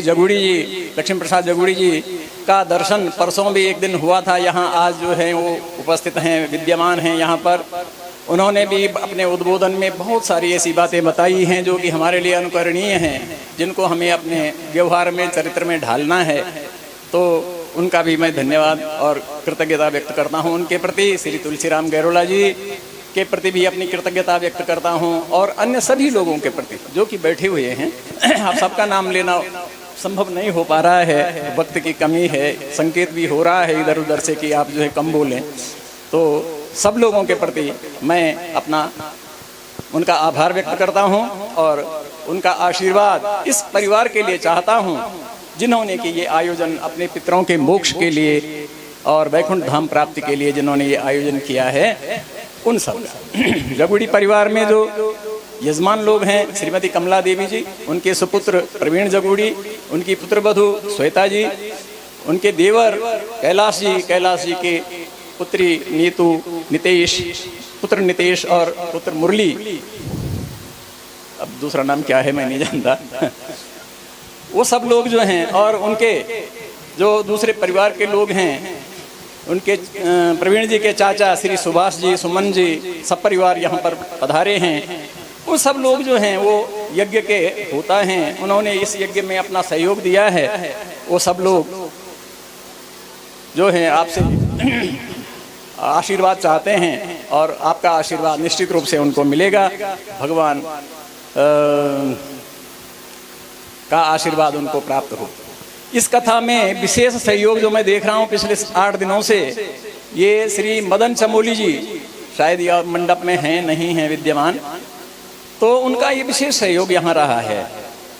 जगुड़ी जी, लक्ष्मी प्रसाद जगुड़ी जी का दर्शन परसों भी एक दिन हुआ था। यहाँ आज जो है वो उपस्थित हैं, विद्यमान हैं यहाँ पर। उन्होंने भी अपने उद्बोधन में बहुत सारी ऐसी बातें बताई हैं जो कि हमारे लिए अनुकरणीय हैं, जिनको हमें अपने व्यवहार में, चरित्र में ढालना है। तो उनका भी मैं धन्यवाद और कृतज्ञता व्यक्त करता हूँ उनके प्रति। श्री तुलसीराम गैरोला जी के प्रति भी अपनी कृतज्ञता व्यक्त करता हूँ और अन्य सभी लोगों के प्रति जो कि बैठे हुए हैं। आप सबका नाम लेना संभव नहीं हो पा रहा है, वक्त की कमी है, संकेत भी हो रहा है इधर उधर से कि आप जो है कम बोलें। तो सब लोगों के प्रति मैं अपना उनका आभार व्यक्त करता हूं और उनका आशीर्वाद इस परिवार के लिए चाहता हूं जिन्होंने कि ये आयोजन अपने पितरों के मोक्ष के लिए और वैकुंठ धाम प्राप्ति के लिए जिन्होंने ये आयोजन किया है, उन सब जगुड़ी परिवार में जो यजमान लोग हैं, श्रीमती कमला देवी जी, उनके सुपुत्र प्रवीण जगुड़ी, उनकी पुत्रवधू श्वेता जी, उनके देवर कैलाश जी के पुत्री नीतू, नितेश, पुत्र नितेश और पुत्र मुरली, अब दूसरा नाम क्या है मैं नहीं जानता। वो सब लोग जो हैं और उनके जो दूसरे परिवार के लोग हैं, उनके प्रवीण जी के चाचा श्री सुभाष जी, सुमन जी, सब परिवार यहाँ पर पधारे हैं। वो सब लोग जो हैं वो यज्ञ के होता हैं, उन्होंने इस यज्ञ में अपना सहयोग दिया है। वो सब लोग जो हैं आपसे आशीर्वाद चाहते हैं और आपका आशीर्वाद निश्चित रूप से उनको मिलेगा। भगवान का आशीर्वाद उनको प्राप्त हो। इस कथा में विशेष सहयोग जो मैं देख रहा हूँ पिछले 8 दिनों से, ये श्री मदन चमोली जी, शायद यह मंडप में हैं नहीं हैं विद्यमान, तो उनका ये विशेष सहयोग यहाँ रहा है।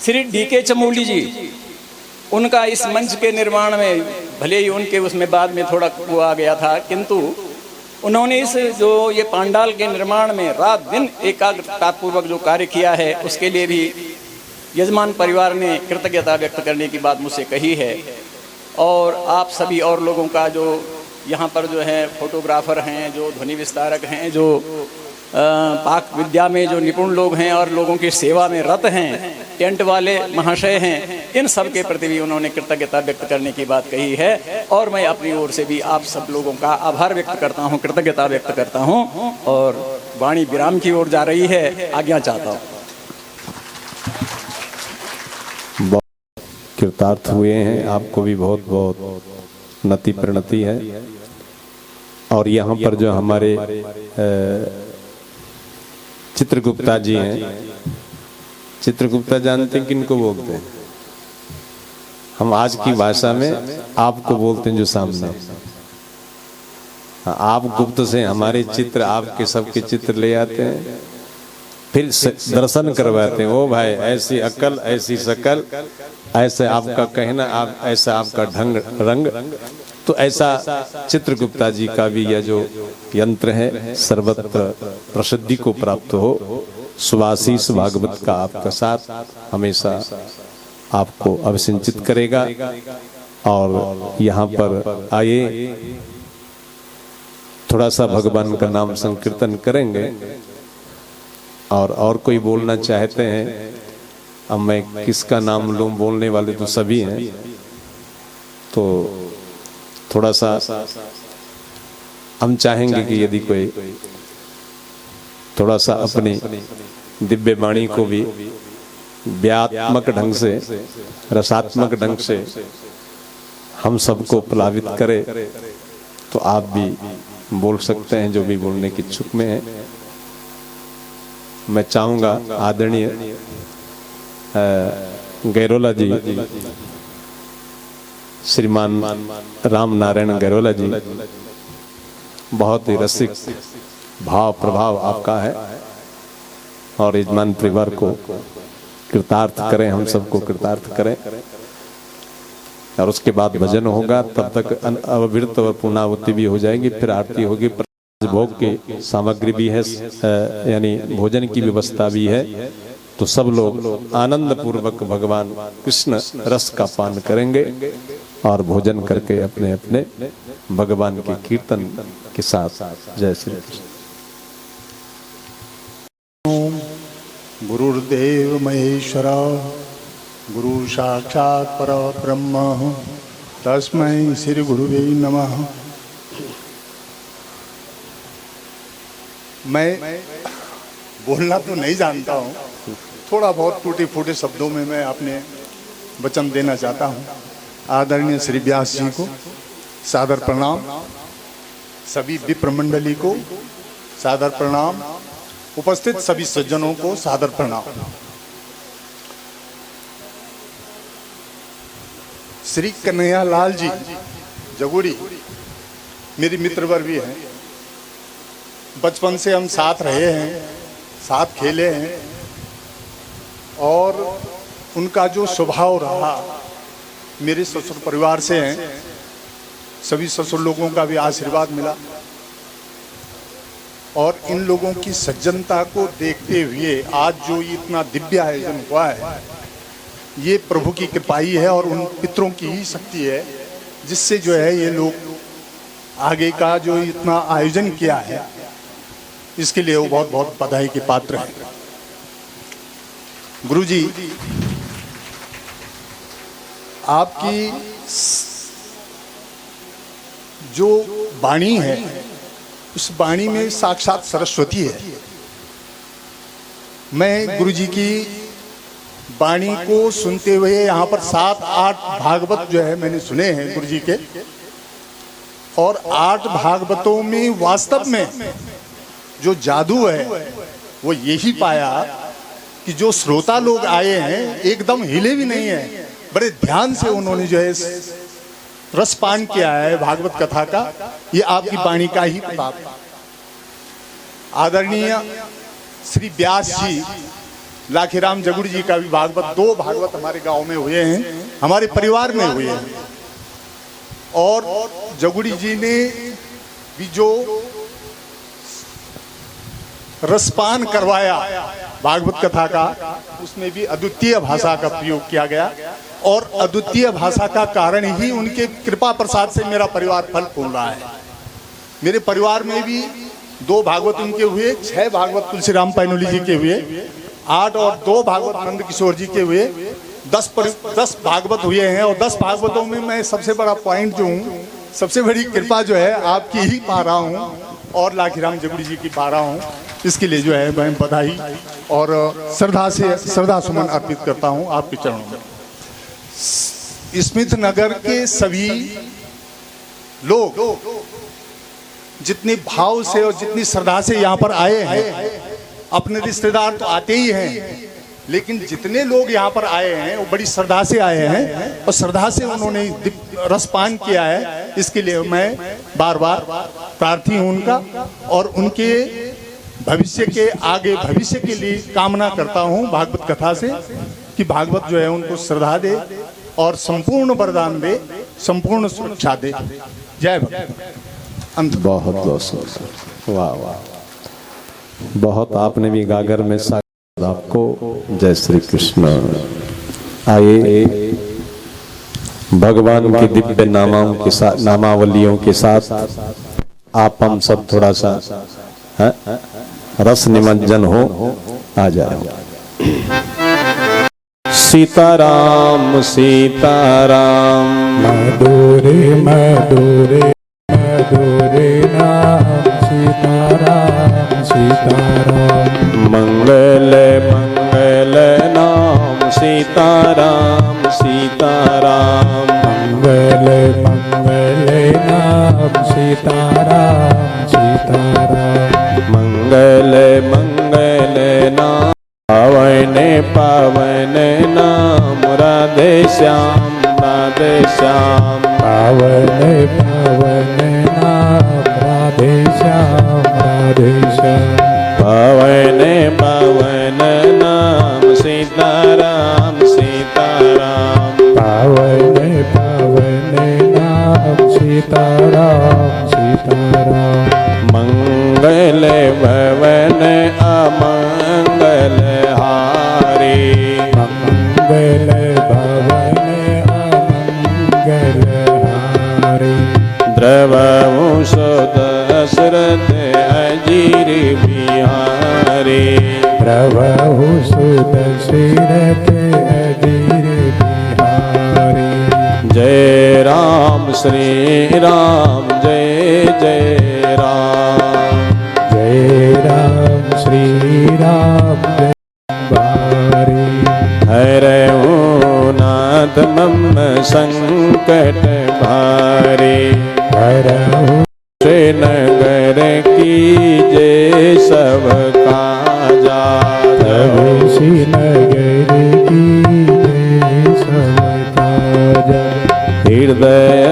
श्री डी.के. चमोली जी, उनका इस मंच के निर्माण में, भले ही उनके उसमें बाद में थोड़ा वो आ गया था, किंतु उन्होंने इस जो ये पांडाल के निर्माण में रात दिन एकाग्रतापूर्वक जो कार्य किया है, उसके लिए भी यजमान परिवार ने कृतज्ञता व्यक्त करने की बात मुझसे कही है। और आप सभी और लोगों का जो यहाँ पर जो है फोटोग्राफर हैं, जो ध्वनि विस्तारक हैं, जो पाक विद्या में जो निपुण लोग हैं और लोगों की सेवा में रत हैं, टेंट वाले महाशय हैं, इन सब के प्रति भी उन्होंने कृतज्ञता व्यक्त करने की बात कही है। और मैं अपनी ओर से भी आप सब लोगों का आभार व्यक्त करता हूँ, कृतज्ञता व्यक्त करता हूँ। और वाणी विराम की ओर जा रही है, आज्ञा चाहता हूँ। कृतार्थ हुए हैं, आपको भी बहुत बहुत नति प्रणति है। और यहाँ पर जो हमारे चित्रगुप्ता जी हैं, चित्रगुप्ता जानते हैं किनको बोलते हैं? हम आज की भाषा में आपको बोलते हैं जो सामने। आप गुप्त से हमारे चित्र, आपके सबके चित्र ले आते हैं, फिर दर्शन करवाते हैं। ओ भाई, ऐसी अकल, ऐसी शकल, ऐसे आपका कहना, आप ऐसा आपका ढंग रंग। तो ऐसा चित्रगुप्ता जी का भी यह जो यंत्र है सर्वत्र प्रसिद्धि को प्राप्त हो। सुभाशीष भागवत का आपका साथ हमेशा आपको अभिसिंचित करेगा। और यहाँ पर आइए, थोड़ा सा भगवान का नाम संकीर्तन करेंगे। और कोई बोलना चाहते हैं? अब मैं किसका नाम लूं? बोलने वाले तो सभी हैं, तो थोड़ा सा हम चाहेंगे कि यदि कोई थोड़ा सा अपनी दिव्य वाणी को भी व्यात्मक ढंग से, रसात्मक ढंग से हम सबको प्लावित करे, तो आप भी बोल सकते हैं जो भी बोलने की इच्छुक में है। मैं चाहूँगा आदरणीय गैरोला जी, श्रीमान राम नारायण गैरोला जी, बहुत ही रसिक भाव प्रभाव आपका है और यजमान परिवार को कृतार्थ करें, हम सबको कृतार्थ करें। और उसके बाद भजन होगा, तब तक अविरत और पूर्णावती भी हो जाएंगी, फिर आरती होगी। भोग की सामग्री भी है, यानी भोजन की व्यवस्था भी है। तो सब लोग आनंद पूर्वक भगवान कृष्ण रस का पान करेंगे और भोजन करके अपने अपने भगवान के कीर्तन के साथ। जय श्री कृष्ण। गुरुर्देव महेश्वरा गुरु साक्षात परब्रह्म तस्मै श्री गुरुवे नमः। मैं बोलना तो नहीं जानता हूँ, थोड़ा बहुत टूटे फूटे शब्दों में मैं अपने वचन देना चाहता हूँ। आदरणीय श्री व्यास जी को सादर प्रणाम, सभी विप्र मंडली को सादर प्रणाम, उपस्थित सभी सज्जनों को सादर प्रणाम। श्री कन्हैया लाल जी जगुड़ी मेरी मित्रवर भी हैं, बचपन से हम साथ रहे हैं, साथ खेले हैं और उनका जो स्वभाव रहा, मेरे ससुर परिवार से हैं, सभी ससुर लोगों का भी आशीर्वाद मिला और इन लोगों की सज्जनता को देखते हुए आज जो इतना दिव्य आयोजन हुआ है, ये प्रभु की कृपा ही है और उन पितरों की ही शक्ति है जिससे जो है ये लोग आगे का जो इतना आयोजन किया है, इसके लिए वो बहुत बहुत बधाई के पात्र हैं। गुरु जी, आपकी जो वाणी है उस वाणी में साक्षात सरस्वती है। मैं गुरु जी की वाणी को सुनते हुए यहाँ पर 7-8 भागवत जो है मैंने सुने हैं गुरु जी के, और 8 भागवतों में वास्तव में जो जादू है वो यही पाया कि जो श्रोता लोग आए हैं एकदम हिले भी नहीं है, बड़े ध्यान से उन्होंने जो है रसपान किया है भागवत कथा का। ये आपकी वाणी का ही प्रताप है। आदरणीय श्री व्यास जी, लाखीराम जगुड़ी जी का भी भागवत, 2 भागवत हमारे गांव में हुए हैं, हमारे परिवार में हुए हैं, और जगुड़ी जी ने भी जो रसपान करवाया भागवत कथा का, उसमें भी अद्वितीय भाषा का प्रयोग किया गया और अद्वितीय भाषा का कारण ही उनके कृपा प्रसाद से मेरा परिवार फल फूल रहा है। मेरे परिवार में भी 2 भागवत उनके हुए, 6 भागवत तुलसीराम पैनोली जी के हुए, 8 और 2 भागवत नंद किशोर जी के हुए, 10 भागवत हुए हैं। और 10 भागवतों में मैं सबसे बड़ा पॉइंट जो हूँ, सबसे बड़ी कृपा जो है आपकी ही पा रहा हूँ और लाखीराम जगुड़ी जी की पा रहा हूँ। इसके लिए जो है मैं बधाई और श्रद्धा सुमन अर्पित करता हूँ आपके चरणों में। स्मिथ नगर के सभी लोग जितने भाव से और जितनी श्रद्धा से यहाँ पर आए हैं, अपने रिश्तेदार तो आते ही हैं, लेकिन जितने लोग यहाँ पर आए हैं वो बड़ी श्रद्धा से आए हैं और श्रद्धा से उन्होंने रसपान किया है। इसके लिए मैं बार बार प्रार्थी हूँ उनका, और उनके भविष्य के आगे भविष्य के लिए कामना करता हूँ भागवत कथा से कि भागवत जो है उनको श्रद्धा दे और संपूर्ण वरदान दे, संपूर्ण सुरक्षा दे। जय भगवान। बहुत बहुत वाह वाह, बहुत आपने भी गागर में साथ आपको। जय श्री कृष्ण। आइए भगवान की दिव्य नामों के साथ, नामावलियों के साथ आप हम सब थोड़ा सा रस निमज्जन हो, आ जाए। सीताराम सीताराम, मधुरे मधुरे मधुरे नाम सीताराम सीताराम। मंगल मंगल नाम सीताराम सीताराम। मंगल मंगल नाम सीताराम सीताराम। मंगल मंगल नाम पावन पावन नाम राधे श्याम राधे श्याम। पावन पावन नाम राधे श्याम राधे श्याम। पावन पावन नाम सीताराम सीताराम। पावन पावन नाम सीताराम सीताराम। मंगल भवन अमंगल हारी। मंगल भवन अमंगल हारी। द्रवहु सुदशरथ अजीर बिहारी। प्रभु सुदशरथ अजीर श्री राम जय जय राम। जय राम श्री राम जय बारी। हरऊ नाथ मम संकट भारे, हरऊ नगर कीजे सब काजा। तब श्रीनगर की सब काज। हृदय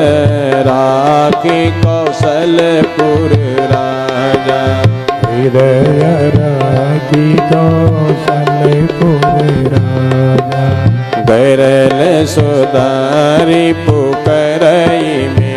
राखी कौशलपुर राजा। हृदय राखी कौशलपुर राजा। गैरल सुधारी पुकरई में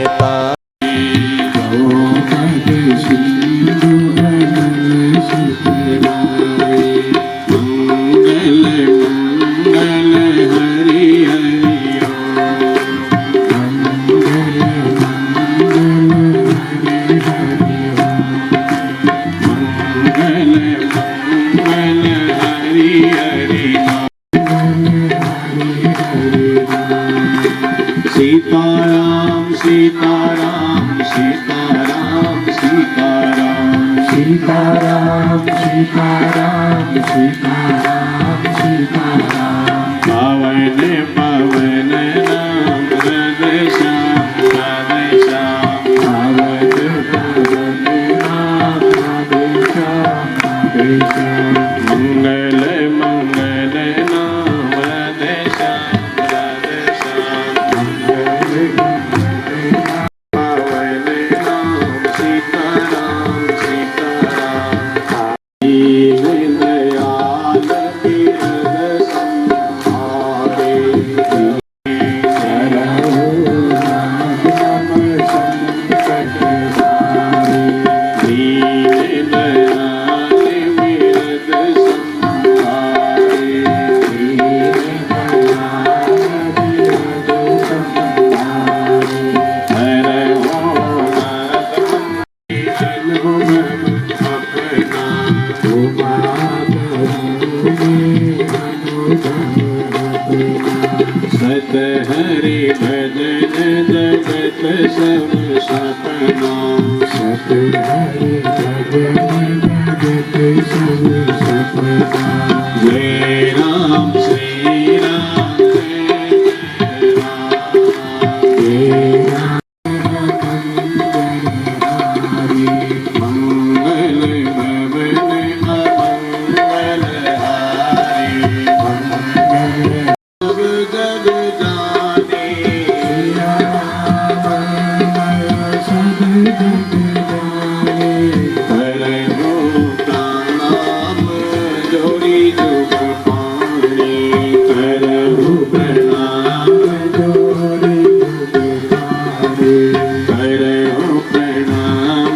सीताराम सीताराम सीताराम सीताराम सीताराम सीताराम सीताराम सीताराम। पावन पावन नाम हृदय श्याम हृदय श्याम। पावन पावन नाम हृदय श्याम हृदय श्याम। मंगल मंगल नाम हृदय श्याम हृदय श्याम। पावन नाम सीताराम सीताराम। दीन दयाल हृदय संहारे। दीन दयाल हृदय संहारे। सत हरि भजन जगत सब सपना। सत हरि भजन जगत सब सपना। जय राम श्री राम जय राम। जय राम मंगल भवन अमंगल हारी। सब जग जाने हरहु प्रणाम जोड़ी जुग पानी। हरहु प्रणाम जोड़ी जुग पानी। हरहु प्रणाम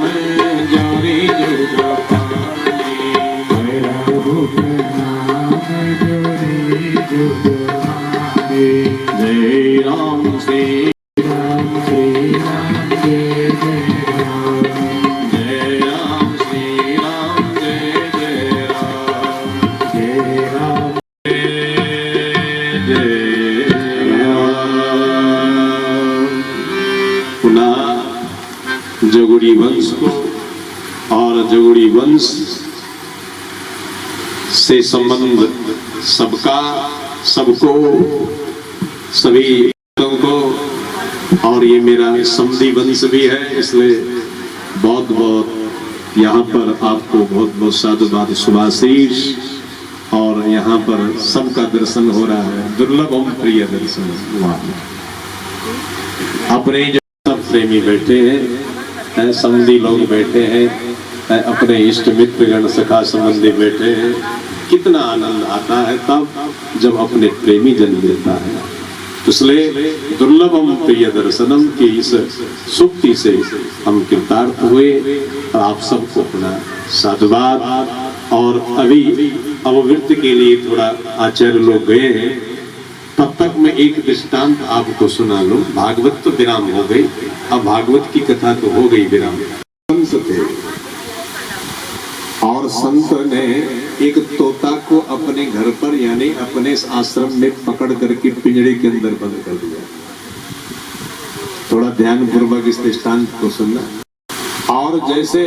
जोड़ी जुग पानी। हरहु प्रणाम जोड़ी जुग पानी। जय राम श्री राम श्री राम जय जय राम। जय राम श्री राम जय जय राम। जय राम जय राम। पुनः जगुड़ी वंश को और जगुड़ी वंश से संबंध सबका सबको सभी लोगों को, और ये मेरा समधी वंश भी है, इसलिए बहुत बहुत यहाँ पर आपको बहुत बहुत साधुवाद शुभाशीष। और यहाँ पर सबका दर्शन हो रहा है, दुर्लभ एवं प्रिय दर्शन हुआ। अपने जो सब प्रेमी बैठे हैं, समधी लोग बैठे हैं, अपने इष्ट मित्र गण सखा संबंधी बैठे हैं। कितना आनंद आता है तब जब अपने प्रेमी जन मिलता है। इसलिए दुर्लभम प्रिय दर्शनम की इस सुक्ति से हम कृतार्थ हुए। और आप सबको अपना साधुवाद। और अभी अववृत्ति के लिए थोड़ा आचार्य लोग गए हैं, तब तक मैं एक दृष्टांत आपको सुना लूं। भागवत तो विराम हो गई, अब भागवत की कथा तो हो गई विराम। संत थे और संत ने एक तोता को अपने घर पर यानी अपने आश्रम में पकड़ करके पिंजड़े के अंदर बंद कर दिया। थोड़ा ध्यान पूर्वक इस दृष्टांत को सुनना। और जैसे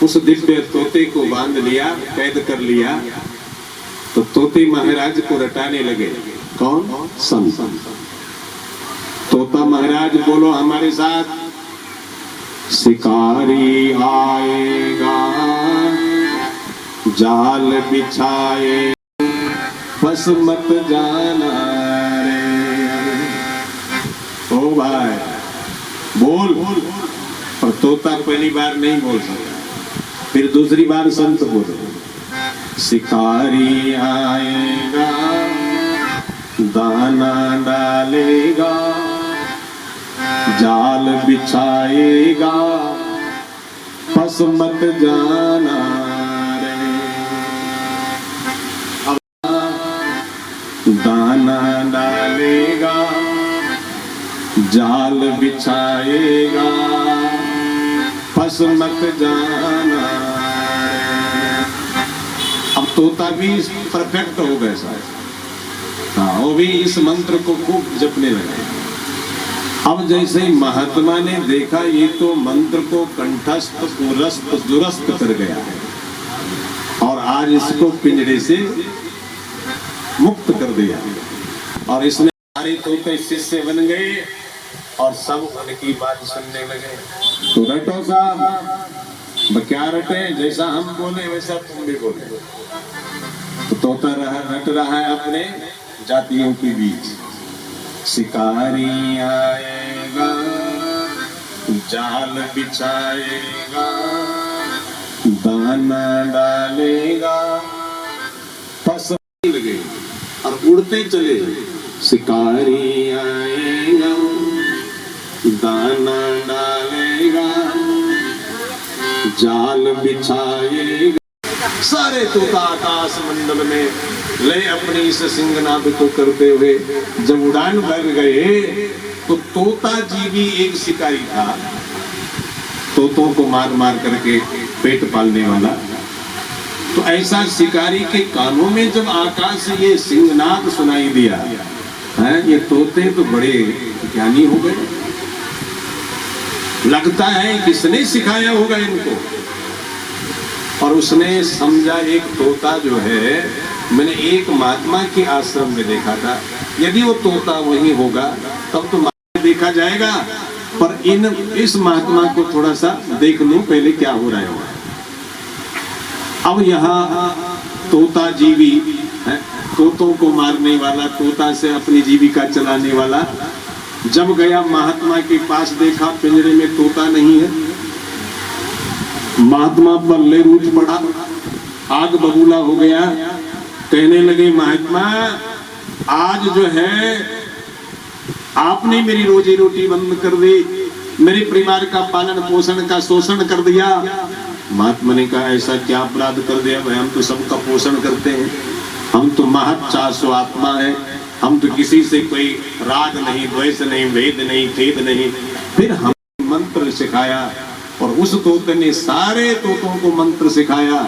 उस दिव्य तोते को बांध लिया, कैद कर लिया, तो तोते महाराज को रटाने लगे। कौन? संत। तोता महाराज बोलो हमारे साथ, शिकारी आएगा जाल बिछाए बस मत जाना रे। ओ भाई बोल। पर तोता पहली बार नहीं बोल सकता, फिर दूसरी बार संत बोले, शिकारी आएगा दाना डालेगा जाल बिछाएगा फंस मत जाना रे। दाना डालेगा जाल बिछाएगा फंस मत जाना रे। अब तोता भी परफेक्ट हो गया साहब। हाँ, वो भी इस मंत्र को खूब जपने लगे। अब जैसे महात्मा ने देखा ये तो मंत्र को कंठस्थ पुरस्त दुरस्त कर गया है और आज इसको पिंजरे से मुक्त कर दिया, और इसमें सारे तोते शिष्य बन गए और सब उनकी बात सुनने लगे। तो रटो साहब, क्या रटे? जैसा हम बोले वैसा तुम भी बोले। तो तोता रट रहा है अपने जातियों के बीच, शिकारी आएगा जाल बिछाएगा दाना डालेगा फंस लगे और उड़ते चले। शिकारी आएगा दाना डालेगा जाल बिछाएगा। सारे तोता आकाश मंडल में ले अपनी इस सिंहनाद को करते हुए जब उड़ान भर गए, तो तोता जी भी एक शिकारी था, तोतों को मार मार करके पेट पालने वाला। तो ऐसा शिकारी के कानों में जब आकाश से ये सिंहनाद सुनाई दिया है, ये तोते तो बड़े ज्ञानी हो गए। लगता है किसने सिखाया होगा इनको। और उसने समझा एक तोता जो है, मैंने एक महात्मा के आश्रम में देखा था, यदि वो तोता वही होगा तब तो देखा जाएगा, पर इस महात्मा को थोड़ा सा देख लूं पहले क्या हो रहा है। अब यहाँ तोता जीवी है, तोतों को मारने वाला, तोता से अपनी जीविका चलाने वाला, जब गया महात्मा के पास देखा पिंजरे में तोता नहीं है, महात्मा पर ले रूठ पड़ा, आग बबूला हो गया। कहने लगे महात्मा आज जो है आपने मेरी रोजी रोटी बंद कर दी, मेरे परिवार का पालन पोषण का शोषण कर दिया। महात्मा ने कहा ऐसा क्या अपराध कर दिया भाई, हम तो सबका पोषण करते हैं, हम तो महत 400 आत्मा है, हम तो किसी से कोई राग नहीं, द्वेष नहीं, भेद नहीं, खेद नहीं। फिर हम मंत्र सिखाया और उस तोते ने सारे तोतों को मंत्र सिखाया,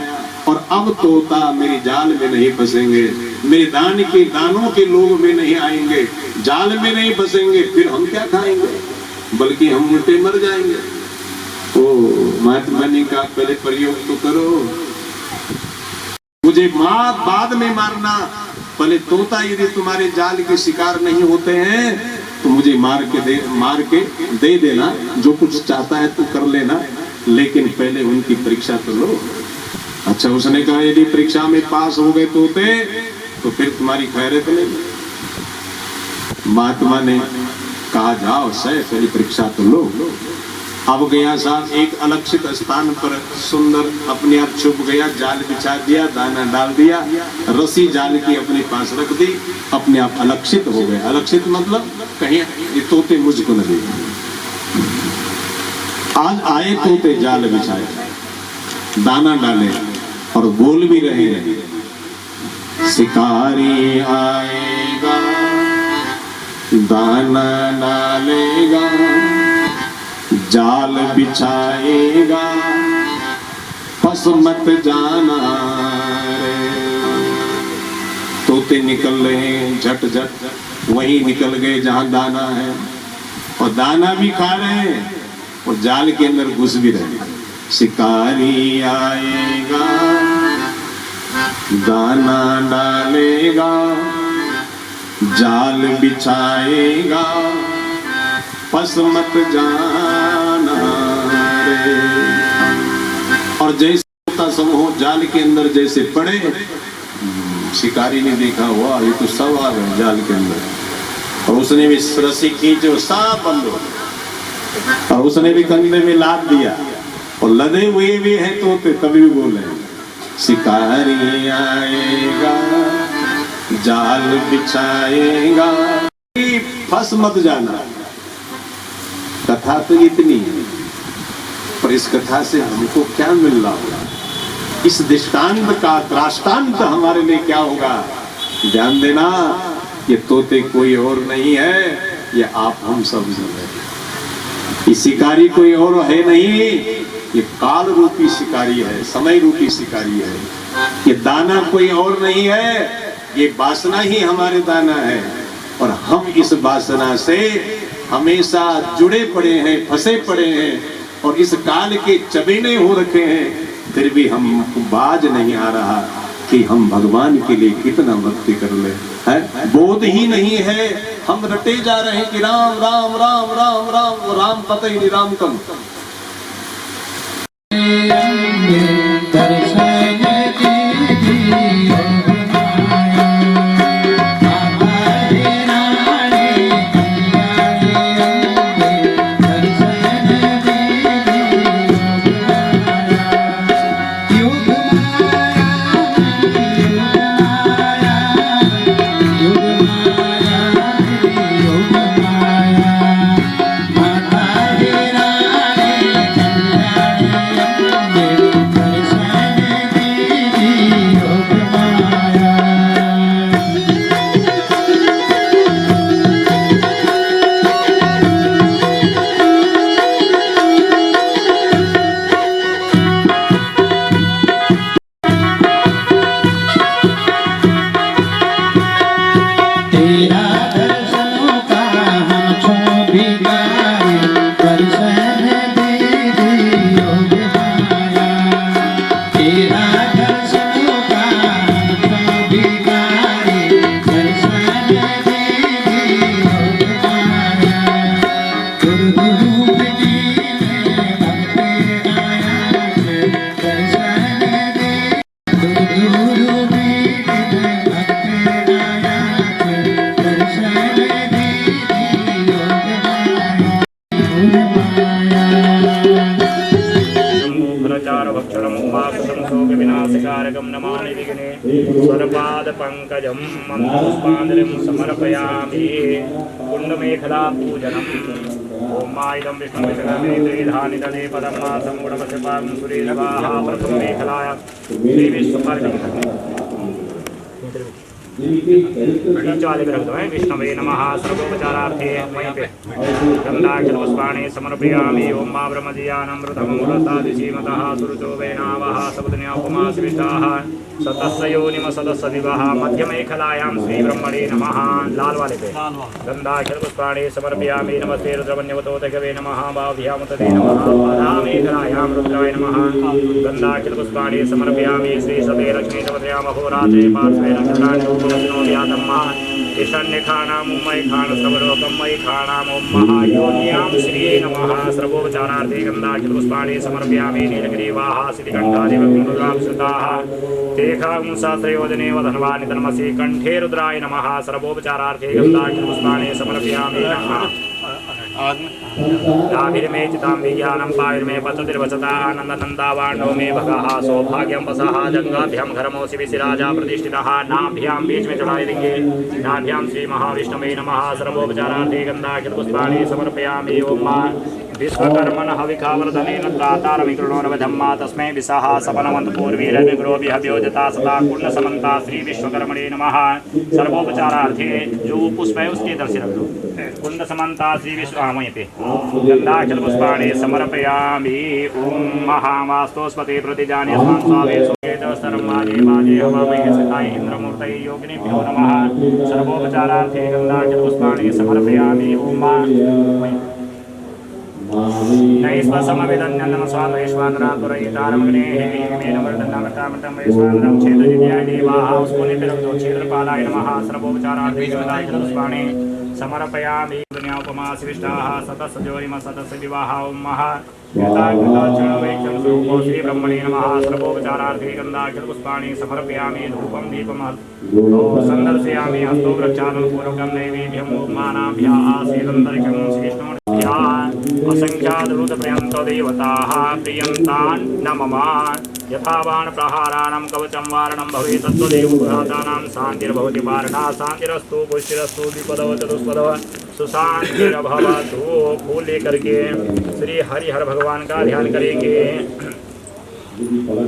और अब तोता मेरे जाल में नहीं फंसेंगे, मेरे दानों के लोग में नहीं आएंगे, जाल में नहीं फंसेंगे, फिर हम क्या खाएंगे, बल्कि हम उल्टे मर जाएंगे। तो महात्मा ने कहा पहले प्रयोग तो करो, मुझे बाद में मारना, पहले तोता यदि तुम्हारे जाल के शिकार नहीं होते हैं तो मुझे मार के दे देना, जो कुछ चाहता है तो कर लेना, लेकिन पहले उनकी परीक्षा तो लो। अच्छा, उसने कहा यदि परीक्षा में पास हो गए तोते तो फिर तुम्हारी खैरियत नहीं। महात्मा ने कहा जाओ सही पहली परीक्षा तो लो। अब गया साहब एक अलक्षित स्थान पर सुंदर अपने आप छुप गया, जाल बिछा दिया, दाना डाल दिया, रस्सी जाल की अपने पास रख दी, अपने आप अलक्षित हो गए। अलक्षित मतलब कहीं ये तोते मुझको न देखें। आज आए तोते जाल बिछाए, दाना डाले और बोल भी रहे हैं, शिकारी आएगा दाना डालेगा जाल बिछाएगा फंस मत जाना रे। तोते निकल रहे हैं झट झट, वहीं निकल गए जहां दाना है, और दाना भी खा रहे हैं और जाल के अंदर घुस भी रहे हैं। शिकारी आएगा दाना डालेगा जाल बिछाएगा फंस मत जाना रे। और जैसे समूह जाल के अंदर जैसे पड़े, शिकारी ने देखा हुआ ये तो सब आ गए जाल के अंदर, और उसने भी रस्सी खींचे और सब बंद हो, और उसने भी कंधे में लाद दिया और लदे हुए भी हैं तोते तभी भी बोले शिकारी आएगा जाल बिछाएगा फंस मत जाना। कथा तो इतनी है, पर इस कथा से हमको क्या मिल रहा होगा, इस दृष्टांत का दृष्टांत हमारे लिए क्या होगा? ध्यान देना, ये तोते कोई और नहीं है, ये आप हम सब है। ये शिकारी कोई और है नहीं, ये काल रूपी शिकारी है, समय रूपी शिकारी है। ये दाना कोई और नहीं है, ये वासना ही हमारे दाना है, और हम इस वासना से हमेशा जुड़े पड़े हैं, फंसे पड़े हैं, और इस काल के चबेने हो रखे हैं। फिर भी हमको बाज नहीं आ रहा कि हम भगवान के लिए कितना भक्ति कर ले, है बोध ही नहीं है। हम रटे जा रहे हैं कि राम राम राम राम राम राम पता ही नहीं राम कम। पंकजं पुष्पांजलिं समर्पयामि कुंडमेखला पूजनम् ओम माइदं विष्णुविष्णुदेधानिधने पदमा समुडपशपां सुरेशवाहा प्रथममेखलाया श्री विष्णुपर्गं वाले पे रख दो। विष्णवे नमः सर्वोपचारार्थे वहीं पे गंधाक्षरपुष्पाणि समर्पयामि। ओम मा ब्रह्मज्ञानामृतमूलतादिशीमतः सुरुचो वैनावः सबदन्योपमा स्विष्टाः सतस्य योनिम सदस्य दिवः मध्यमेखलायां श्री ब्रह्मणे नमः। लाल वाले पे गंधाक्षरपुष्पाणि समर्पयामि। नमस्ते रुद्रवन्यवतोतगवे नमः भाव्यामुतते नमः। पदामेखलायां रुद्राय नमः। गंधाक्षरपुष्पाणि समर्पयामि। श्री सते लक्ष्मी तवत्र्यां अहोरात्रे पार्श्वे नक्षत्राणि महायोन्यां श्री नमः। सर्वोपचारार्थे गंधाक्षरपुष्पाणि समर्पयामि। नीलग्रीवाः सिद्धिकण्ठादिवृन्दाः तेखां सहस्रयोजने वधन्वानि तन्मसि कंठे रुद्राय नमः। सर्वोपचारार्थे गंधाक्षरपुष्पाणि समर्पयामि। नाभिर्मे चितां विज्ञानं पायुर्मे पततिर्वचता आनन्दनन्दावाण्डो मे भगः सौभाग्यं वसः जङ्गाभ्यां घरमोऽसि विशिराजा प्रतिष्ठितः नाभ्यां बीच में चढ़ाए देंगे। नाभ्यां श्री महाविष्णवे नमः। सर्वोपचारार्थे गन्धाक्षरपुष्पाणि समर्पयामि। ओम विश्वकर्मणः हविखावर्धनेन त्रातारमिकृणोरवधम्मा तस्मै विसः सपनवन्तपूर्वीरविग्रोभिहव्योजता सदा कुण्डसमन्ता श्री विश्वकर्मणे नमः। सर्वोपचारार्थे जो पुष्प है उसके दर्शन रख दो। कुण्डसमन्ता श्री विश्वामय पे गन्धाक्षरपुष्पाणि समर्पयामि। ओम महावास्तोस्पति प्रतिजाने सर्वमाजे माजे हवामहे सखाय इंद्रमूर्तये योगिनेभ्यो नमः। सर्वोपचारार्थे गन्धाक्षरपुष्पाणि समर्पयामि। ओम नैस्वसमविदन्यन्नम स्वामहेश्वानरातुरयितारमग्नेः मेनमर्दन्नामृतामृतं वैश्वानरं क्षेत्रजित्याय देवाः स्फुनितिरक्तो क्षेत्रपालाय नमः सर्वोपचारार्थे पुष्पाणि समर्पयामि। उपमाशिष्टाः सतसजोरिम सतसविवाहां महा श्रीब्रह्मणे नमः सर्वोपचारार्थे गन्धाक्षरपुष्पाणि समर्पयामि। धूपं दीपं सन्दर्शयामि हस्तो प्रक्षालनपूर्वकं नैवेद्यं मानाभ्यः आसीदन्तरिकं श्रीष्णुभ्यः असङ्ख्यादरूतपर्यन्त देवताः प्रियन्तान् न मम यथा बाणप्रहाराणां कवचं वारणं भवेत् तत्त्वदेव पुरातानां शान्तिर्भवति वारणा शान्तिरस्तु पुष्टिरस्तु द्विपदव चतुष्पदव सुशांतिर्भवतु। फूल लेकर के श्री हरिहर भगवान का ध्यान करेंगे।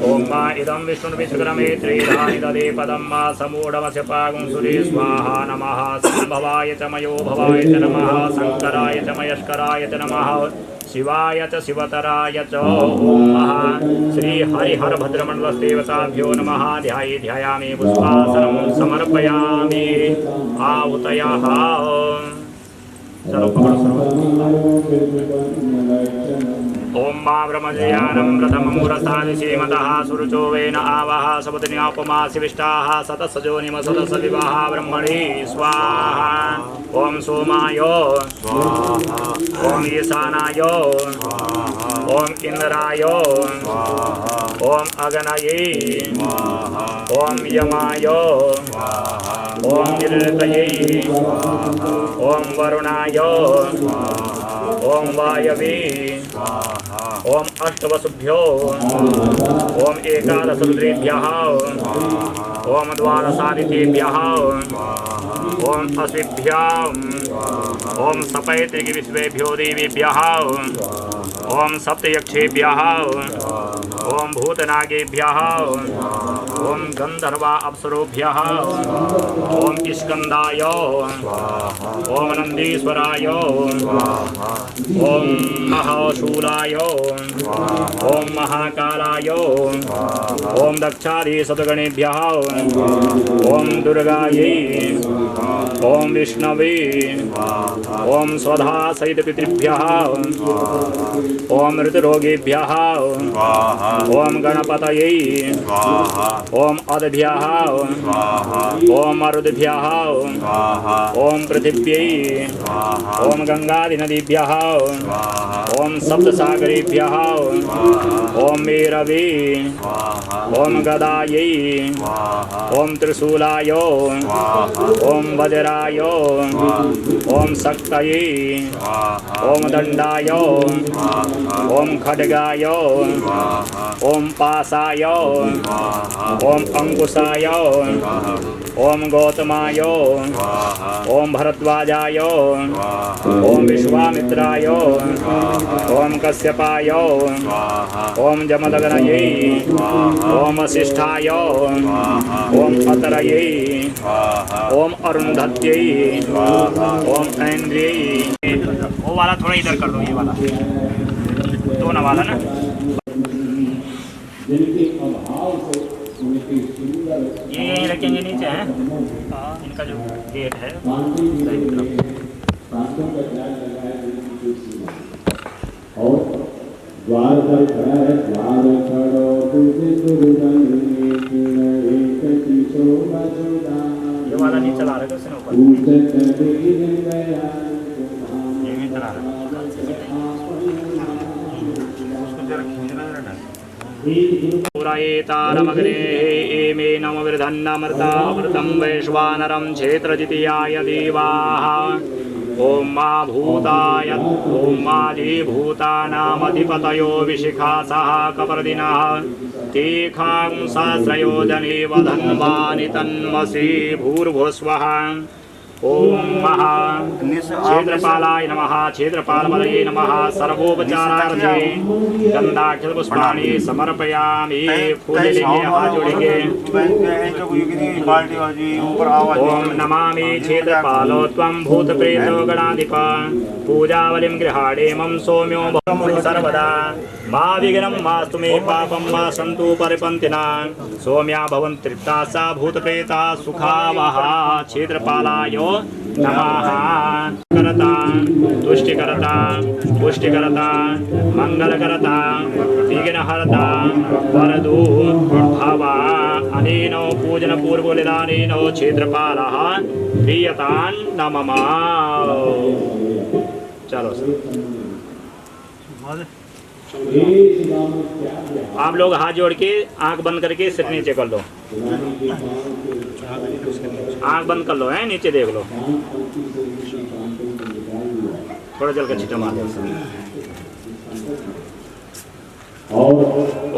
ओम मा इदं विष्णुर्विश्वकर्मे त्रिधानि ददे पदं मा समूढमस्य पागुं सुरे स्वाहा नमः। संभवाय च मयो भवाय च नमः शंकराय च मयस्कराय च नमः शिवाय च शिवतराय च ओम श्री हरिहर भद्रमण्डलदेवताभ्यो नमः। ध्यायामि पुष्पासनं समर्पयामि आहुतयः। ओम मा ब्रह्मजयानं प्रथममुरस्थानि श्रीमतः सुरुचो वेन आवः सपत्न्योपमाशिविष्टाः सतसजोनिम सतसविवाह ब्रह्मणे स्वाहा। ओम सोमाय स्वाहा ओम ईशानाय स्वाहा ओम इंद्राय स्वाहा ओम अगनये स्वाहा ओम यमाय स्वाहा ओम निरतये स्वाहा ओम वरुणाय स्वाहा ओम वायवे ओम अष्टवसुभ्यो ओम एकादश रुद्रेभ्यः ओम द्वादशादितेभ्यः ओम अश्विभ्यां ओम सपैतृकविश्वेभ्यो देवेभ्यः ओम सप्तयक्षेभ्यः ओम भूतनागेभ्यः ओम गंधर्वा अप्सरोभ्यः ओम स्कंदाय ओम नंदीश्वराय ओम महाशूलाय ओम महाकालाय ओम दक्षाधीशतगणेभ्यः ओम दुर्गायै ओम विष्णवे ओम स्वधा सहित पितृभ्यः ओम ऋतुरोगेभ्यः ओम गणपतये ओम अद्भ्यः ओम मरुद्भ्यः ओम पृथिव्यै ओम गंगादिनदीभ्यः ओम सप्तसागरेभ्यः ओम मेरवे ओम गदायै ओम त्रिशूलाय ओम वज्राय ओम शक्तये ओम दंडाय ओम खड्गाय ओम पाशाय ओम अंकुशाय ओम गौतमाय ओम भरद्वाजाय ओम विश्वामित्राय ओम कश्यपाय ओम जमदग्नये ओम वसिष्ठाय ओम अतरये ओम अरुंधत्यै ओम ऐन्द्रियै। वो वाला थोड़ा इधर कर दो, ये वाला दोनों वाला ना। ये यहीं रखेंगे नीचे हैं इनका जो गेट है और द्वार पर खड़ा है द्वार खड़ो तुझे ये वाला नहीं चला रहे उसने ऊपर ये भी चला रहा पुरायेतारमग्ने एमे नम वृधन्नमृतामृतं वैश्वानरं क्षेत्रजितियाय देवाः। ओम मा भूताय ओम माधिभूतानामधिपतयो विशिखासः कपर्दिनः ते खांसाश्रयोजने वधन्वानि तन्मसि भूर्भुवस्वः। ओम महा क्षेत्रपालाय नमः क्षेत्रपालवलये नमः सर्वोपचारार्थे गन्धाक्षरपुष्पाणि समर्पयामि। फूल लेंगे हाथ जोड़ेंगे। ओम नमामि क्षेत्रपालो त्वं भूतप्रेतो गणाधिप पूजावलिं गृहाणे मम सौम्यो भवति सर्वदा मा विघ्नं मास्तु मे पापं मा सन्तु परिपन्थिना सौम्या भवन्तु तृप्ता सा भूतप्रेता सुखावहा। क्षेत्रपालाय नमः करता तुष्टि सृष्टिकर्ता पुष्टिकर्ता मंगलकर्ता विघ्नहर्ता वरदो भवा अनेन पूजन पूर्वलिदानेन क्षेत्रपालः प्रियतान् नमः। चलो आप लोग हाथ जोड़ के आंख बंद करके सिर नीचे कर लो, आंख बंद कर लो है, नीचे देख लो, थोड़ा जल कर छीटा मार दो।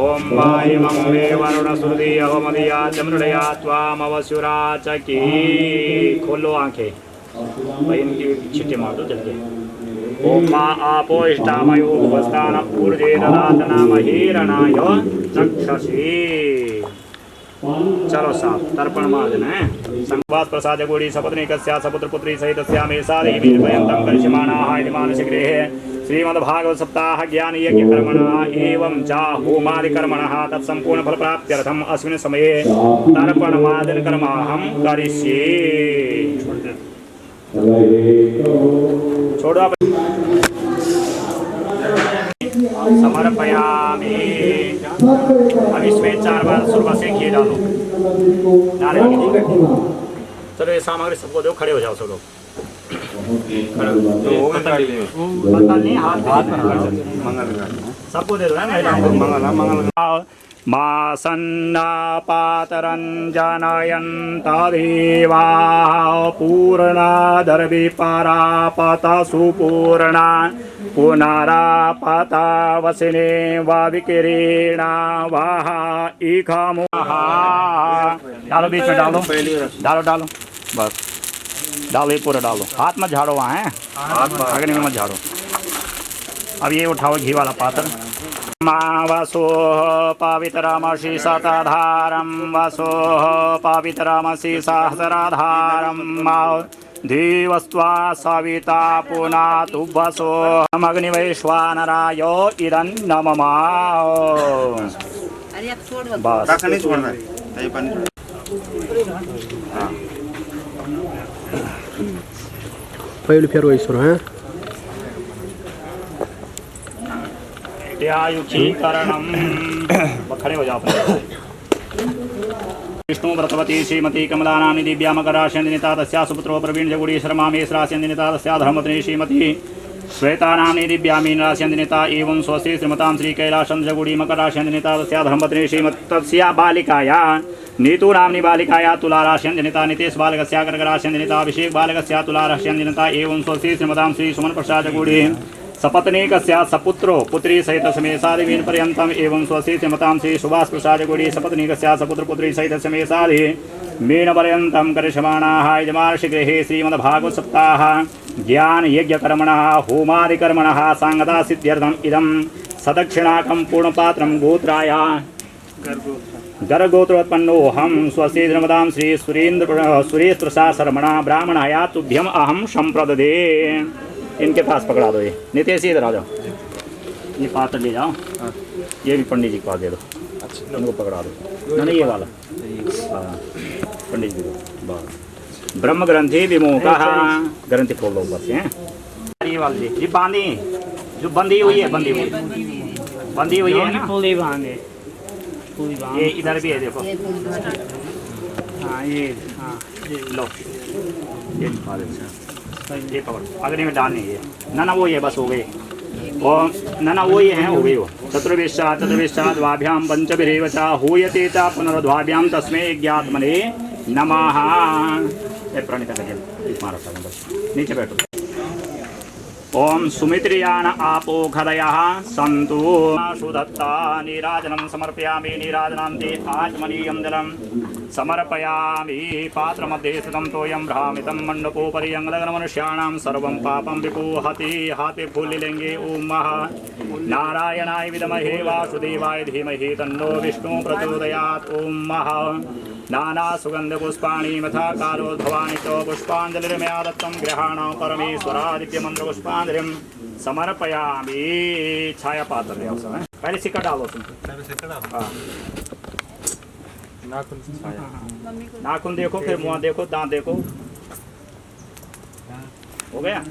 ओम वाय मंगे वरुण सुरदि अवमदिया चमृडया त्वाम अवसुरा चकी। खोलो आंखें भाई, इनकी छीटे मार दो जल्दी। ओम मा आपो इष्टामयो भुवस्तान ऊर्जे ददातना महीरणाय चक्षसी। चलो साफ तर्पण मार देना है। संवाद प्रसाद गोड़ी सपत्नी कस्या सपुत्र पुत्री सहित मे सादेवी पर्यंतम करिष्यमाणाः इति मानसिक गृहे श्रीमद्भागवत सप्ताह ज्ञान यज्ञ कर्मणः एवं च होमादि कर्मणः तत्संपूर्ण फल प्राप्त्यर्थम अस्मिन् समये तर्पण मादन कर्माहं करिष्ये। छोड़ो आप समर्पयामि। अब इसमें 4 बार सुरवा से घी डालो, चलो ये सामग्री सबको दो, खड़े हो जाओ सब लोग। सबको दे दो मंगल मा सन्ना पातरं जनयन्त देवा पूर्णा दर्भिपारापता सुपूर्णा पुनरापता वसिने वा विकिरीणा वाह इखमुः। डालो बीच में, डालो डालो डालो, बस डालो, ये पूरा डालो। हाथ मत झाड़ो, वहाँ है अग्नि में मत झाड़ो। अब ये उठाओ घी वाला पात्र। वसोः पवित्रमसि शतधारं वसोः पवित्रमसि सहस्रधारं धीवस्त्वा सविता पुनातु वसोऽहमग्निवैश्वानराय इदं नमः। बस पहले फिर वही सुनो है। खड़े हो जाओ। विष्णु व्रतवती श्रीमती कमला नाम्नी दिव्या मकराशनिता तस्या सुपुत्रो प्रवीण जगुड़ी शर्मा मेषराशनिता तस्या धर्मपत्नी श्रीमती श्वेता नाम्नी दिव्या मीनराशनिता एवं स्वस्ति श्रीमतां श्री कैलाशं जगुड़ी मकराशनिता तस्या धर्मपत्नी श्रीमती तस्या बालिकाया नीतू नाम्नी बालिकाया तुलाराशनिता नितेश बालकस्या कर्कराशनिता अभिषेक बालकस्या तुलाराशनिता एवं स्वस्ति श्रीमतां श्री सुमन प्रसाद जगुड़ी सपत्नी कस्या सपुत्रो पुत्री सहित समेसादिवीन पर्यंतम एवं स्वस्ति श्रीमतां श्री सुभाष प्रसाद गुड़ी सपत्नी कस्या सपुत्र पुत्री सहित समेसादि मीन पर्यंतम करिष्यमाणाः यजमानस्य गृहे श्रीमद्भागवत सप्ताह ज्ञान यज्ञ कर्मणः होमादि कर्मणः सांगता सिद्ध्यर्थम इदं सदक्षिणाकं पूर्णपात्रं गोत्राय गर्गोत्रोत्पन्नोऽहं स्वस्ति श्रीमतां श्री सुरेश प्रसाद शर्मणा ब्राह्मणाय तुभ्यम अहं संप्रददे। इनके पास पकड़ा दो, ये नितेश इधर आ जाओ, ये पात्र ले जाओ, ये भी पंडित जी के पास दे दो। अच्छा, उनको पकड़ा दो। नहीं ये वाला पंडित जी को ब्रह्म ग्रंथि विमोखः ग्रंथि खोल लो ऊपर से हैं। ये वाली जी बांधी जो बंधी हुई है, बंधी हुई है ना, पूरी बांधे। ये इधर भी है देखो, हाँ ये, हाँ लो ये ये पकड़ अग्नि में डालनी है। ना वो ये बस हो गई। और ना वो ये हैं, हो गई वो। चतुर्विश्चा द्वाभ्याम पंचभिरेव च हूयते च पुनर्द्वाभ्याम तस्मै ज्ञात्मने नमः। प्रणीता नीचे बैठो। ओम सुमित्रियान आपो खदयः सन्तु सुदत्ता नीराजनं समर्पयामि। नीराजनान्ते आचमनीयं जलं समर्पयामि। पात्रमध्ये स्थितं तोयं भ्रामितं मण्डपोपरि यङ्लग्नमनुष्याणां सर्वं पापं विपुहति। हाते फूलिलेंगे। ओम नारायणाय विद्महे वासुदेवाय धीमहि तन्नो विष्णु प्रचोदयात्। ओम नाना सुगंध पुष्पाणि मथा कालोद्भवानि च पुष्पाञ्जलिर्मया दत्तं गृहाण परमेश्वरादित्य मंत्र पुष्पाञ्जलिं समर्पयामि। छाया पात्र ले आओ सब, पहले सिक्का डालो तुम। हाँ नाखून देखो, फिर मुँह देखो, दांत देखो। हो गया।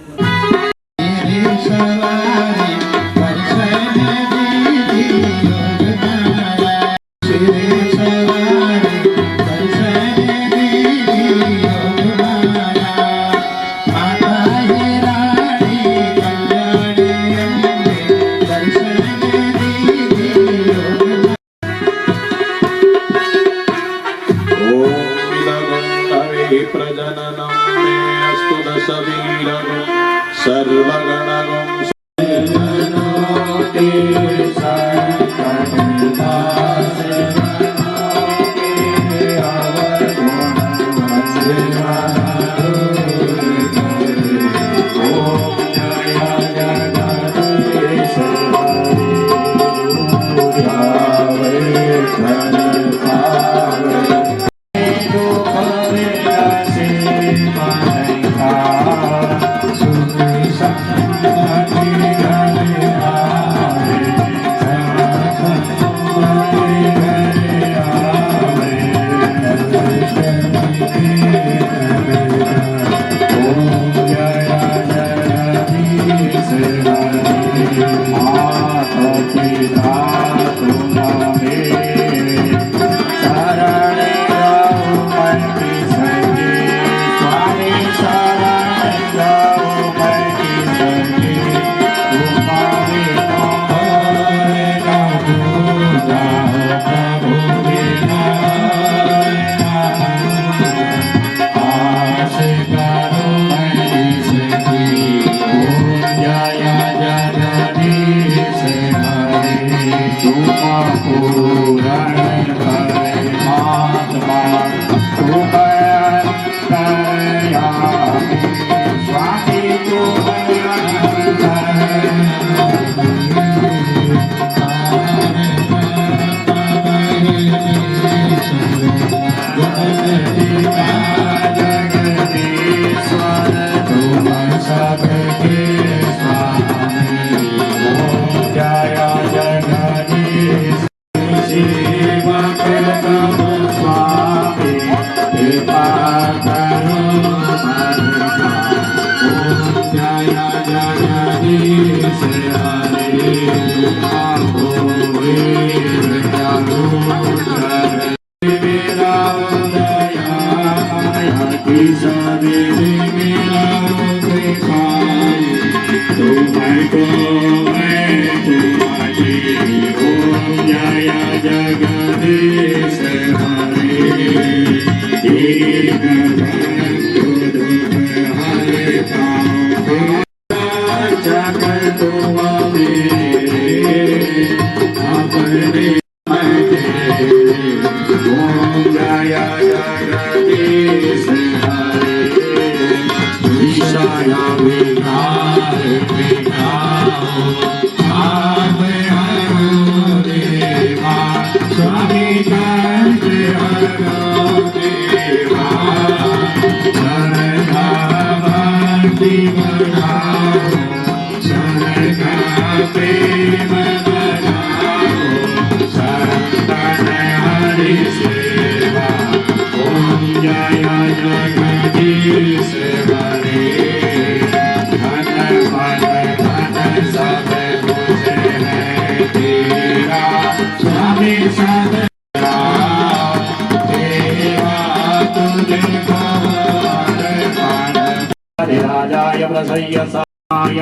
सर्वगणगं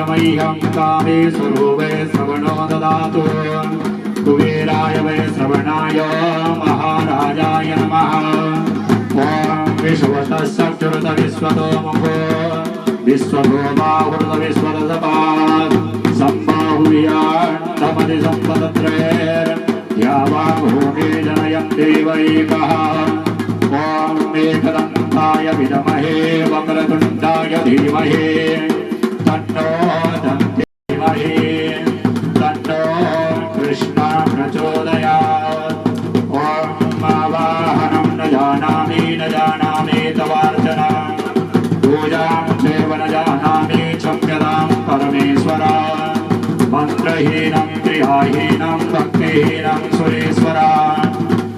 मह्यं कामे स्वरूपे श्रवणो ददातु कुबेराय वै श्रवणाय महाराजाय नमः। ॐ विश्वतः सक्षुरत विश्वतो मुखो विश्वतो बाहुरत विश्वतसपात् सम्बाहुयान्तमति सम्पदत्रैर्यावा भूमे जनयन्ति वैकः। ॐ एकदन्ताय विद्महे वक्रतुण्डाय धीमहि तन्नो दन्ति धीमहि तन्नो कृष्णः प्रचोदयात्। ॐ आवाहनं न जानामि तवार्चनं पूजां चैव न जानामि क्षम्यतां परमेश्वर। मन्त्रहीनं क्रियाहीनं भक्तिहीनं सुरेश्वर।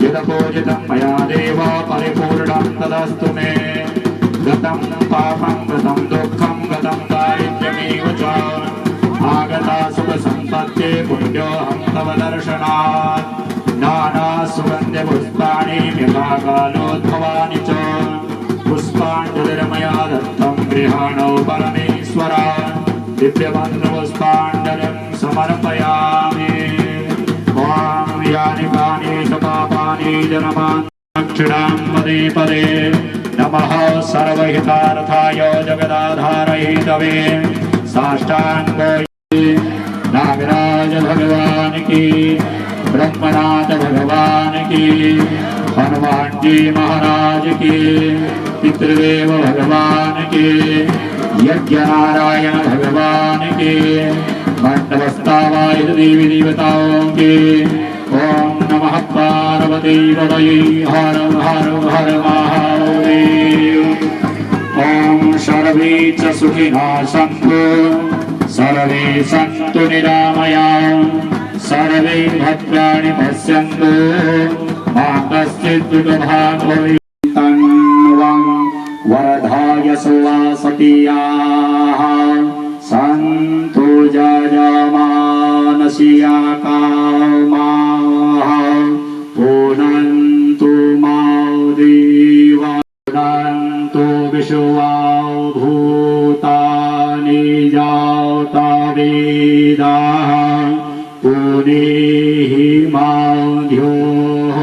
यदपूजितं मया देव परिपूर्णं तदस्तु मे। गतं पापं गतं दुःखं गतं दारिद्र्यमेव च आगता सुखसम्पत्ते पुण्योऽहं तव दर्शनात्। नानासुगन्ध्यपुष्पाणि यथा कालोद्भवानि च पुष्पाञ्जलिर्मया दत्तं गृहाणो परमेश्वर। दिव्यमन्त्रपुष्पाञ्जलिं समर्पयामि। ॐ यानि कानि च पापानि जन्मानि दक्षिणां पदे पदे नमः सर्वहितार्थाय जगदाधारयितवे साष्टांग नागराज भगवान की, ब्रह्मनाथ भगवान की, हनुमान जी महाराज की, पितृदेव भगवान की, यज्ञ नारायण भगवान की, मंडलस्थावाय देवी देवताओं की। ओम नमः पार्वती पतये हर हर हर महादेव। ओम सर्वे च सुखिनः सन्तु, सर्वे सन्तु निरामयाः, सर्वे भद्राणि पश्यन्तु, मा कश्चित् दुःखभाग् भवेत्। तन्वं वरदाय सुवासतीयाः सन्तु जयमानसिया कामाः, पुनन्तु मादेवा, पुनन्तु विश्वा भूतानि जाता वेदाः, पुनेहि माध्योः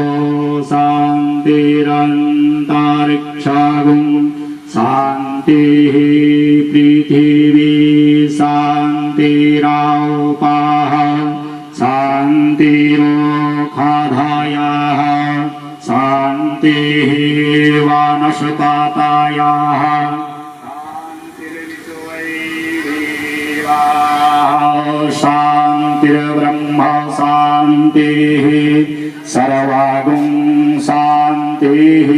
शान्तिरन्तरिक्षगुं, शान्तिः पृथिवी शान्तिरापः, शान्तिरोषधयः, शान्तिः वनस्पतयः, शान्तिर्ब्रह्म शान्तिः, सर्वगुं शान्तिः,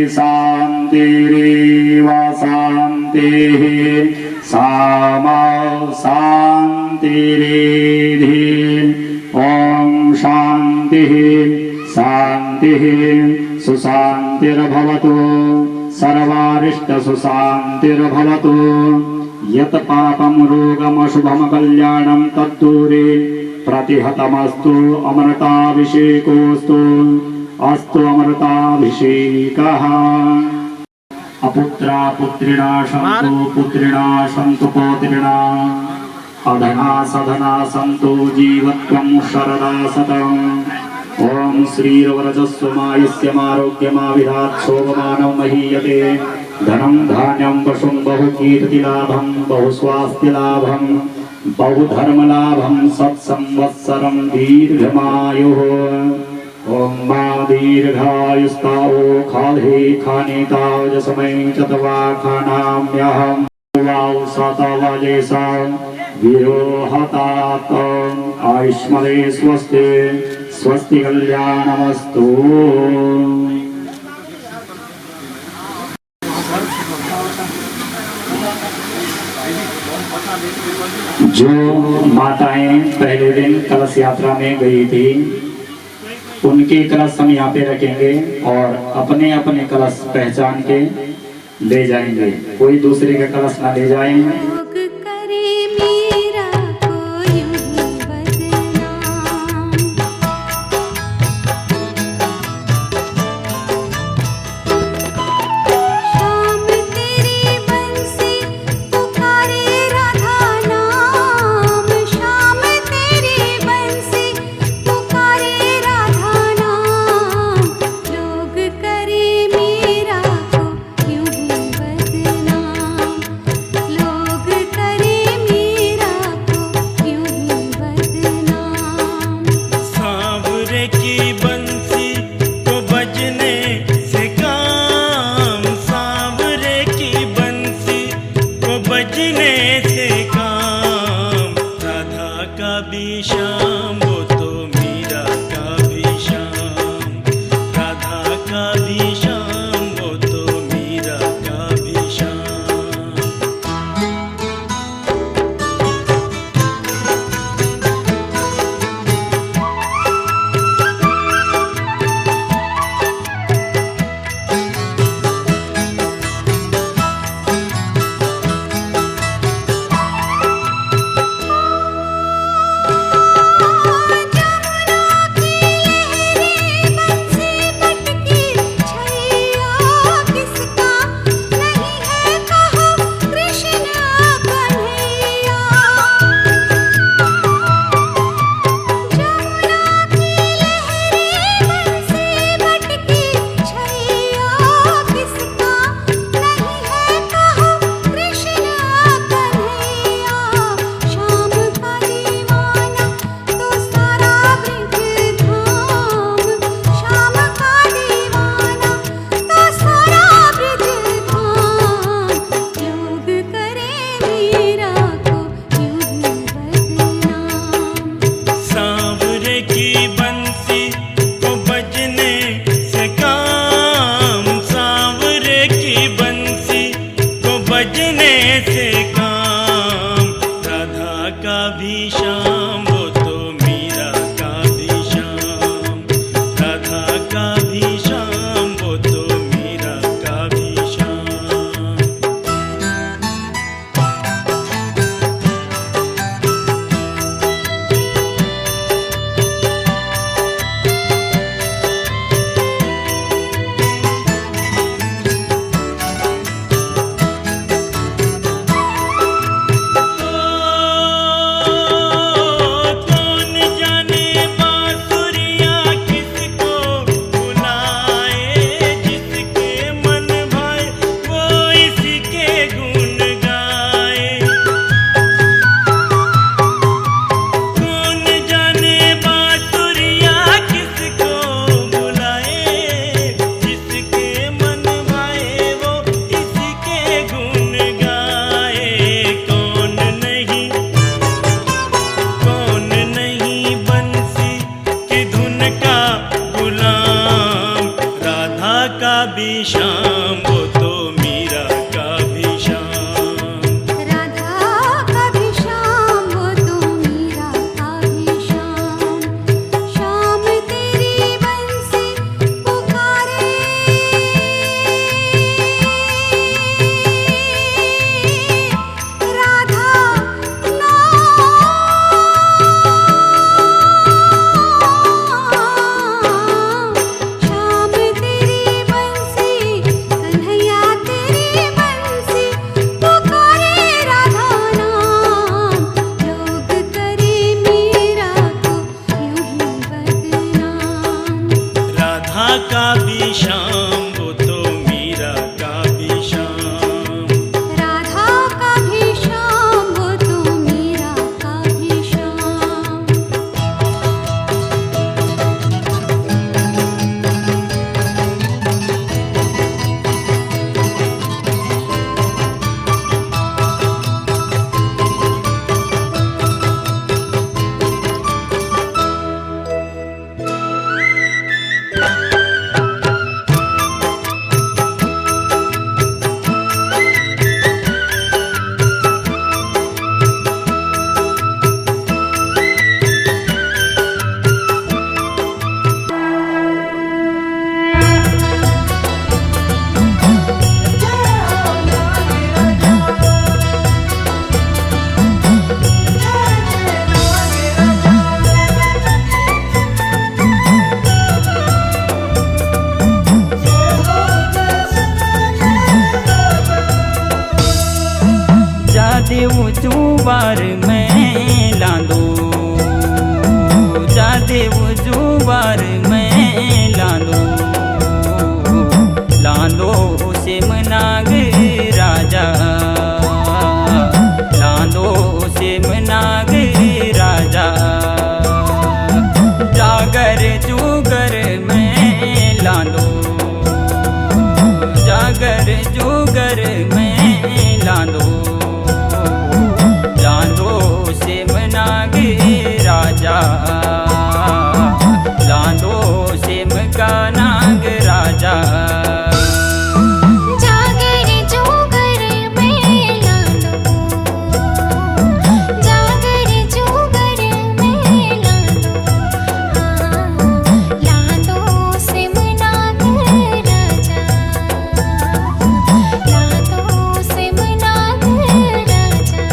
शान्तिरेव शान्तिः, सामा शान्तिरेधि। ॐ शान्तिः शान्तिः सुशान्तिर्भवतु, सर्वारिष्टसुशान्तिर्भवतु। यत् पापं रोगमशुभं कल्याणं तद्दूरे प्रतिहतमस्तु, अमृताभिषेकोऽस्तु, अस्तु अमृताभिषेकः। अपुत्रा पुत्रिणा सन्तु, पुत्रिणा सन्तु पौत्रिणा, अधना सधना सन्तु, जीवत्वं शरदा शतम्। ओम श्रीरवरजस्वमायुष्यमारोग्यमाविधात् शोभमानं महीयते। धनं धान्यं पशुं बहुकीर्तिलाभं, बहुस्वास्थ्यलाभं, बहुधर्मलाभं, सत्संवत्सरं दीर्घमायुः। ओम मा दीर्घायुस्तावो खाधे खानेताव जसमै चतवा खानाम्यहं वाव सतवजेसा विरोहतात आयुष्मदे स्वस्ति स्वस्ति कल्याणमस्तु। जो माताएं पहले दिन कलश यात्रा में गई थी, उनके कलश हम यहाँ पे रखेंगे और अपने अपने कलश पहचान के ले जाएंगे। कोई दूसरे का कलश ना ले जाएं। लोग का भी श्याम, वो तो मीरा का भी श्याम। राधा का भी श्याम, वो तो मीरा का भी श्याम। कौन जाने बांसुरिया किसको बुलाए, जिसके मन भाए वो इसी के गुण गाए। कौन जाने बांसुरिया किसको बुलाए, जिसके मन भाए वो इसी के गुण गाए। कौन नहीं बंसी की धुन का गुलाम। राधा का भी श्याम, वो तो मीरा का भी श्याम। राधा का भी श्याम, वो तो मीरा का भी श्याम। श्याम तेरी बंसी पुकारे, राधा श्याम तेरी बंसी, कन्हैया तेरी बंसी पुकारे राधा नाम। लोग करे मीरा को यूं ही बदनाम। राधा का भी श्याम, वो तो मीरा का भी श्याम। राधा का भी श्याम, वो तो मीरा का भी श्याम। जादे ऊँचू बार में लांदो, जादे ऊँचू बार में लांदो। लांदो से मनाग राजा, लांदो से मनाग राजा। जागर जुगर में लांदो, जागर जुगर में लांदो। लांदो से मनाग राजा, लांदो से मका नाग राजा। जागर जोगर में लांदो, जागर जोगर में लांदो। लांदो से मनाग राजा, लांदो से मनाग राजा।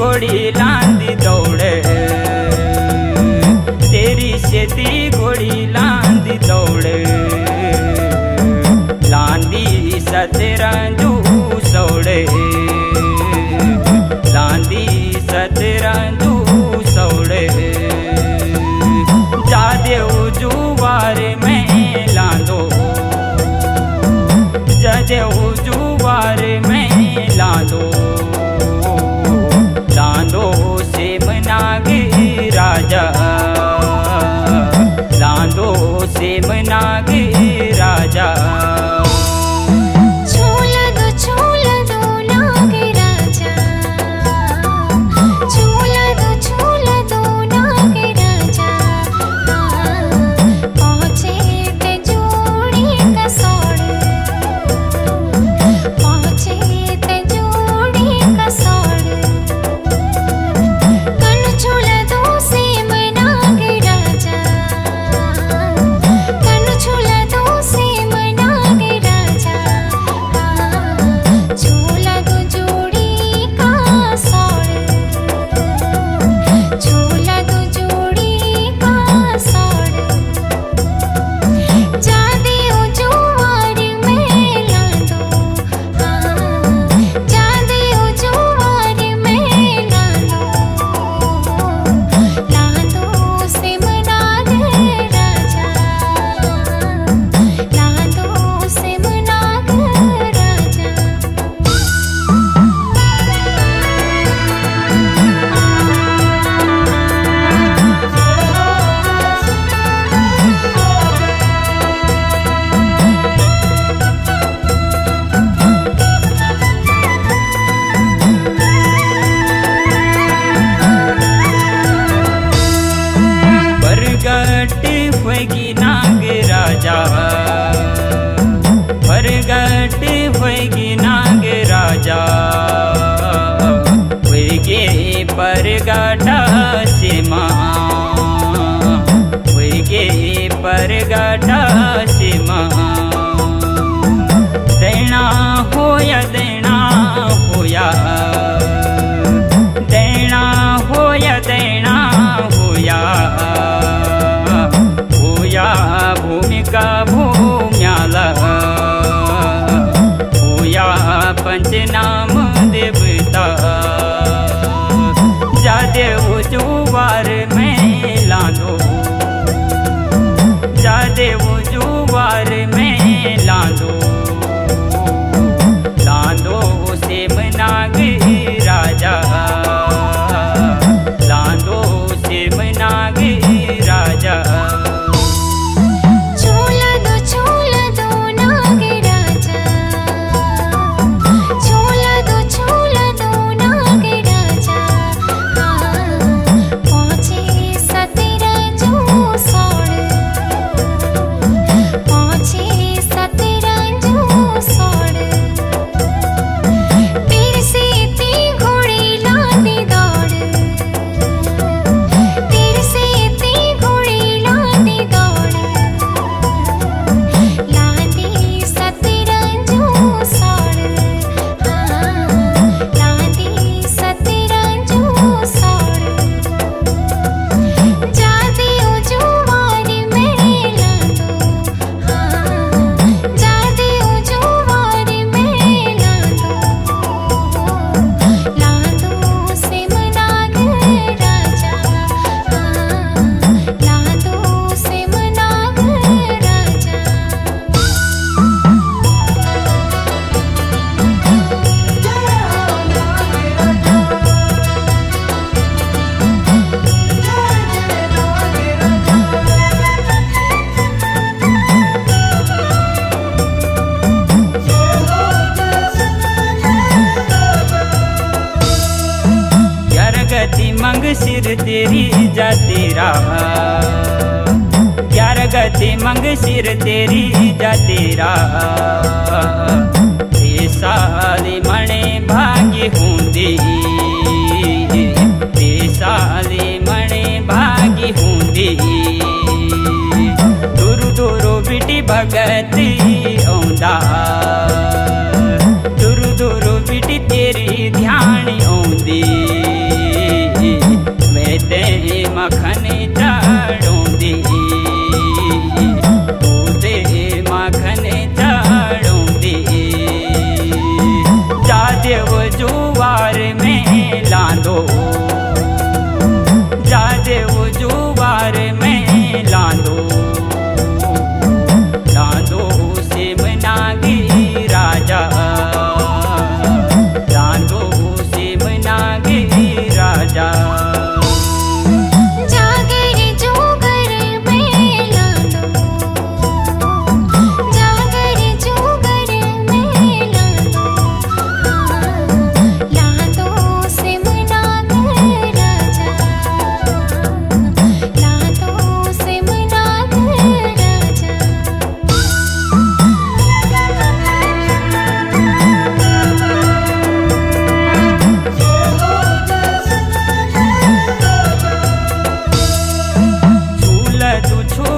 घोड़ी लांदी दौड़े, तेरी सेती घोड़ी लांदी दौड़े, लांदी सतरंजू सौड़े, लांदी सतरंजू सौड़े, जादेव जुवार में लांदो, जादेव जुवार में लांदो, लांदो सेमनागी राजा, लांदो सेमनागी राजा। प्रगट होगी नाग राजा, होगे प्रगट से माँ, होगे प्रगट से माँ, देना होया देना होया, देना होया देना होया, होया भूमिका भूम्याला, होया पंचनाम देवता, जादेव जुवार में लांदो, जादेव जुवार में लांदो, लांदो सेमनाग राजा, लांदो सेमनाग राजा। मंग सिर तेरी जा तेरा, 11 गति मंग सिर तेरी जा तेरा, ते साली मणे भाग्य होंदी, ते साली मणे भाग्य होंदी, दूर दूर बिटी भगती औंदा, दूर दूर बिटी तेरी ध्यान औंदी,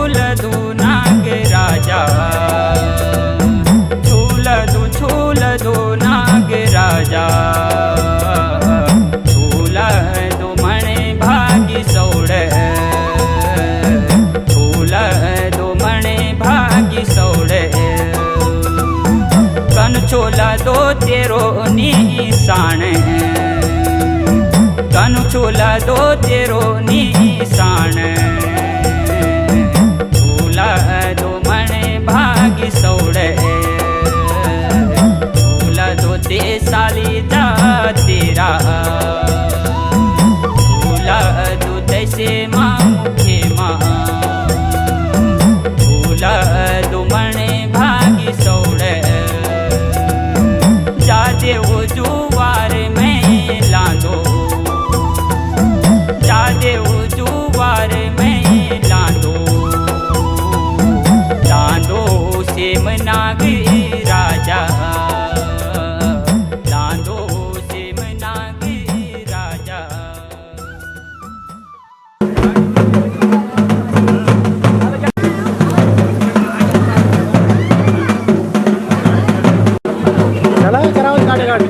छूलदु नाग राजा छूलदु नाग राजा छूलदु मणे भागी सौड़े छूलदु मणे भागी सौड़े कन छूलदु तेरो निशान कन छूलदु तेरो निशान छूलदु मणे भागी सौड़े छूलदु ते साली जा तेरा छूलदु तैसे माँ मुखे माँ छूलदु मणे भागी सौड़े जादे वो जुवार में लांदो जादे वो जुवार में लांदो लांदो सेम नाग राजा लांदो सेम नाग राजा चला कराओ गाड़ी गाड़ी